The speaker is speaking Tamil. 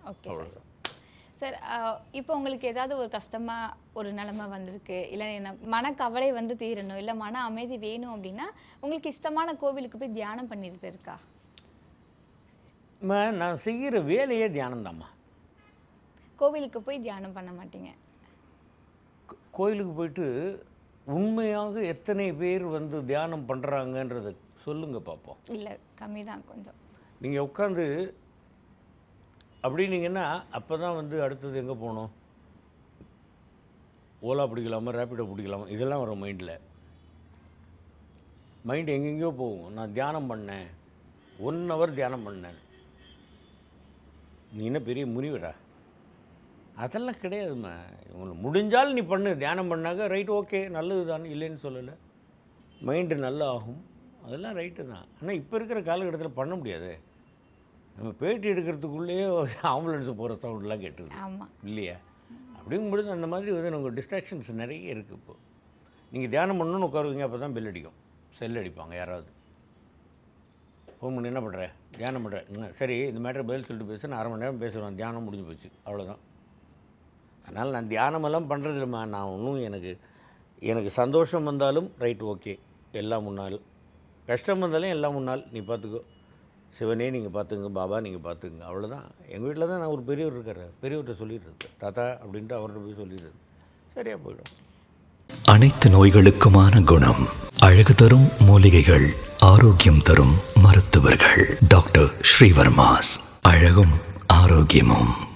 Okay sir. சார் இப்போ உங்களுக்கு ஏதாவது ஒரு கஷ்டமாக ஒரு நிலமை வந்திருக்கு, இல்லை எனக்கு மனக்கவலை வந்து தீரணும், இல்லை மன அமைதி வேணும் அப்படின்னா உங்களுக்கு இஷ்டமான கோவிலுக்கு போய் தியானம் பண்ணிட்டு இருக்கா? நான் செய்கிற வேலையே தியானம்தாம்மா. கோவிலுக்கு போய் தியானம் பண்ண மாட்டீங்க? கோயிலுக்கு போயிட்டு உண்மையாக எத்தனை பேர் வந்து தியானம் பண்ணுறாங்கன்றதை சொல்லுங்கள் பார்ப்போம். இல்லை, கம்மி தான் கொஞ்சம். நீங்கள் உட்காந்து அப்படின்னீங்கன்னா அப்போ தான் வந்து அடுத்தது எங்கே போகணும், ஓலா பிடிக்கலாமா, ரேப்பிடோ பிடிக்கலாமா, இதெல்லாம் வரும் மைண்டில். மைண்டு எங்கெங்கேயோ போகும். நான் தியானம் பண்ணேன், 1 hour தியானம் பண்ணேன். நீ என்ன பெரிய முனிவரா? அதெல்லாம் கிடையாதும்மா. உங்களுக்கு முடிஞ்சால் நீ பண்ணு, தியானம் பண்ணாக்க ரைட், ஓகே, நல்லது தான், இல்லைன்னு சொல்லலை. மைண்டு நல்லா ஆகும், அதெல்லாம் ரைட்டு தான். ஆனால் இப்போ இருக்கிற காலகட்டத்தில் பண்ண முடியாது. நம்ம பேட்டி எடுக்கிறதுக்குள்ளேயே ஆம்புலன்ஸு போகிற சவுண்டெலாம் கேட்டுது. ஆமாம் இல்லையா? அப்படிங்கும்பொழுது அந்த மாதிரி வந்து நமக்கு டிஸ்ட்ராக்ஷன்ஸ் நிறைய இருக்குது. இப்போது நீங்கள் தியானம் பண்ணணுன்னு உட்காருவீங்க, அப்போ தான் பெல் அடிக்கும், செல் அடிப்பாங்க யாராவது. ஃபோன் பண்ணி என்ன பண்ணுற, தியானம் பண்ணுறேன், சரி இந்த மேட்டர் பதில் சொல்லிட்டு பேச, நான் 1/2 மணி நேரம் பேசுவேன், தியானம் முடிஞ்சு போச்சு, அவ்வளோதான். அதனால் நான் தியானமெல்லாம் பண்ணுறது இல்லைம்மா. நான் ஒன்றும் எனக்கு சந்தோஷம் வந்தாலும் ரைட், ஓகே, எல்லாம் முன்னால். கஷ்டம் வந்தாலும் எல்லாம் முன்னால், நீ பார்த்துக்கோ, சிவனே நீங்கள் பார்த்துங்க, பாபா நீங்கள் பார்த்துங்க, அவ்வளோதான். எங்கள் வீட்டில் தான் நான் ஒரு பெரியவர் இருக்கார், பெரியவர்கிட்ட சொல்லிடுறது, தாத்தா அப்படின்ட்டு அவர்கிட்ட போய் சொல்லிடுறது, சரியாக போயிடும். அனைத்து நோய்களுக்குமான குணம், அழகு தரும் மூலிகைகள், ஆரோக்கியம் தரும் மருத்துவர்கள். டாக்டர் ஸ்ரீவர்மாஸ். அழகும் ஆரோக்கியமும்.